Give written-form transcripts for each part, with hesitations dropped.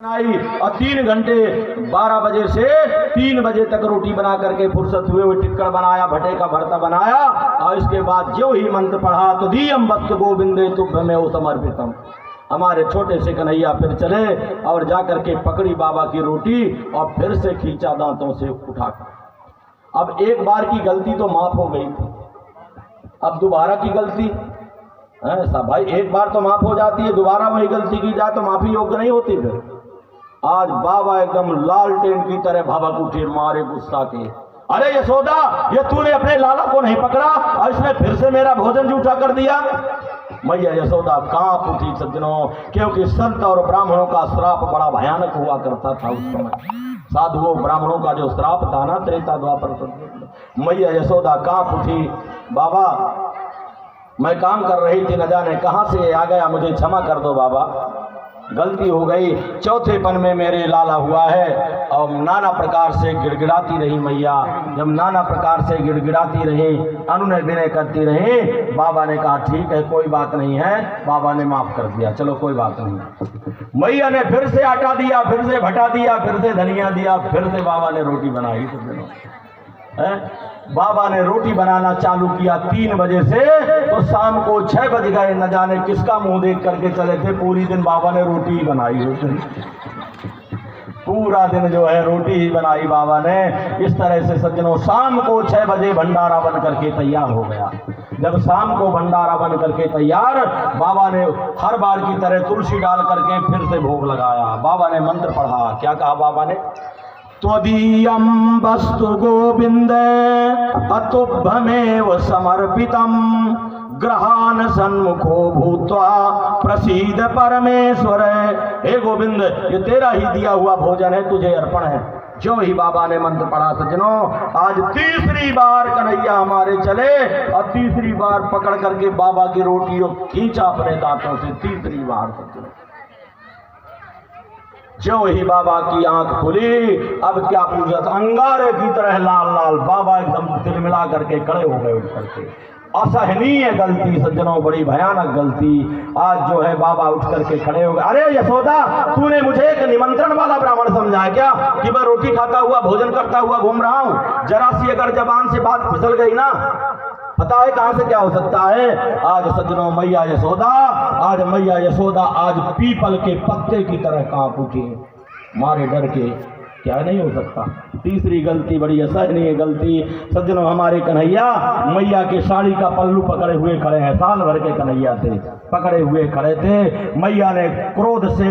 आई और 3 घंटे 12 बजे से 3 बजे तक रोटी बना करके फुर्सत हुए टिक्कड़ बनाया, भटे का भरता बनाया और इसके बाद जो ही मंत्र पढ़ा तो दीयम वस्तु गोविंदे तुभ्यमें ओ समर्पितम। हमारे छोटे से कन्हैया फिर चले और जाकर के पकड़ी बाबा की रोटी और फिर से खींचा दांतों से उठाकर। अब एक बार की गलती तो माफ हो गई थी, अब दोबारा की गलती ऐसा भाई, एक बार तो माफ हो जाती है, दोबारा वही गलती की जाए तो माफी योग्य नहीं होती। फिर आज बाबा एकदम लालटेन की तरह भभक उठे मारे गुस्सा के। अरे यशोदा, ये तूने अपने लाला को नहीं पकड़ा और इसने फिर से मेरा भोजन जूठा कर दिया। मैया यशोदा कांप उठी सज्जनों, क्योंकि संत और ब्राह्मणों का श्राप बड़ा भयानक हुआ करता था उस समय। साधुओं ब्राह्मणों का जो श्राप था ना त्रेता द्वापर, मैया यशोदा कांप उठी। बाबा मैं काम कर रही थी, न जाने कहां से आ गया, मुझे क्षमा कर दो बाबा, गलती हो गई। चौथेपन में मेरे लाला हुआ है। और नाना प्रकार से गिड़गिड़ाती रही मैया। जब नाना प्रकार से गिड़गिड़ाती रही, अनुनय विनय करती रही, बाबा ने कहा ठीक है कोई बात नहीं है। बाबा ने माफ कर दिया, चलो कोई बात नहीं। मैया ने फिर से आटा दिया, फिर से भटा दिया, फिर से धनिया दिया, फिर से बाबा ने रोटी बनाई। बाबा ने रोटी बनाना चालू किया 3 बजे से, तो शाम को 6 बज गए। न जाने किसका मुंह देख करके चले थे, पूरी दिन बाबा ने रोटी ही बनाई होती, पूरा दिन जो है रोटी ही बनाई बाबा ने। इस तरह से सज्जनों शाम को 6 बजे भंडारा बन करके तैयार हो गया। जब शाम को भंडारा बन करके तैयार, बाबा ने हर बार की तरह तुलसी डाल करके फिर से भोग लगाया। बाबा ने मंत्र पढ़ा, क्या कहा बाबा ने, त्वदीयं वस्तु गोविंद अतुभ्यमेव समर्पितम ग्रहान सन्मुखो भूत्वा प्रसीद परमेश्वर। हे गोविंद, ये तेरा ही दिया हुआ भोजन है, तुझे अर्पण है। जो ही बाबा ने मंत्र पढ़ा सज्जनों, आज तीसरी बार कन्हैया हमारे चले और तीसरी बार पकड़ करके बाबा की रोटी खींचा अपने दांतों से, तीसरी बार सज्जनों। जो ही बाबा की आंख खुली, अब क्या पूछा, अंगारे की तरह लाल लाल। बाबा एकदम तिलमिला करके खड़े हो गए उठ करके। असहनीय गलती सज्जनों, बड़ी भयानक गलती। आज जो है बाबा उठ करके खड़े हो गए। अरे यशोदा, तूने मुझे एक निमंत्रण वाला ब्राह्मण समझा है क्या, कि मैं रोटी खाता हुआ भोजन करता हुआ घूम रहा हूँ? जरा सी अगर जबान से बात फिसल गई ना, पता है कहां से क्या हो सकता है। आज सज्जनों मैया यशोदा, आज मैया यशोदा आज पीपल के पत्ते की तरह कांप उठी मारे डर के। क्या नहीं हो सकता। तीसरी गलती, बड़ी असहनीय गलती सज्जनों, हमारे कन्हैया मैया के साड़ी का पल्लू पकड़े हुए खड़े हैं। साल भर के कन्हैया थे, पकड़े हुए खड़े थे। मैया ने क्रोध से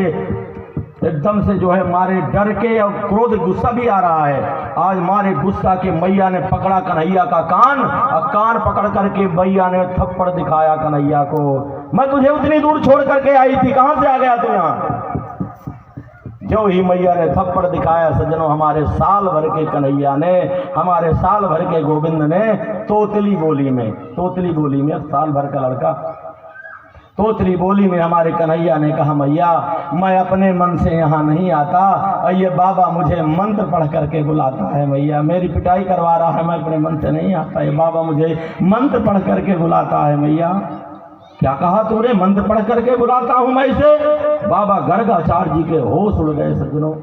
एकदम से जो है मारे डर के, और क्रोध गुस्सा भी आ रहा है। आज मारे गुस्सा के मैया ने पकड़ा कन्हैया का कान, और कान पकड़ करके मैया ने थप्पड़ दिखाया कन्हैया को। मैं तुझे उतनी दूर छोड़ करके आई थी, कहां से आ गया तू यहाँ? जो ही मैया ने थप्पड़ दिखाया सज्जनों, हमारे साल भर के कन्हैया ने, हमारे साल भर के गोविंद ने तोतली बोली में, तोतली बोली में, साल भर का लड़का तोतली बोली में हमारे कन्हैया ने कहा, मैया मैं अपने मन से यहाँ नहीं आता, और ये बाबा मुझे मंत्र पढ़ करके बुलाता है। मैया मेरी पिटाई करवा रहा है, मैं अपने मन से नहीं आता, ये बाबा मुझे मंत्र पढ़ करके बुलाता है। मैया क्या कहा तूने, मंत्र पढ़ करके बुलाता हूँ मैं इसे? बाबा गर्गाचार्य जी के होश उड़ गए सज्जनों।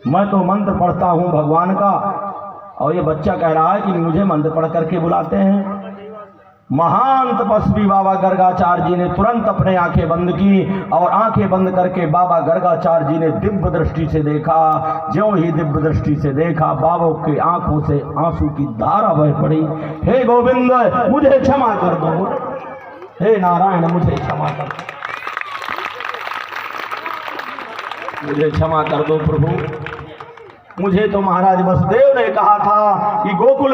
मैं तो मंत्र पढ़ता हूँ भगवान का, और ये बच्चा कह रहा है कि मुझे मंत्र पढ़ करके बुलाते हैं। महान तपस्वी बाबा गर्गाचार्य जी ने तुरंत अपने आंखें बंद की, और आंखें बंद करके बाबा गर्गाचार्य जी ने दिव्य दृष्टि से देखा। ज्यों ही दिव्य दृष्टि से देखा, बाबा की आंखों से आंसू की धारा बह पड़ी। हे गोविंद, मुझे क्षमा कर दो, हे नारायण मुझे क्षमा कर दो, मुझे क्षमा कर दो प्रभु। मुझे तो महाराज वसुदेव ने कहा था कि गोकुल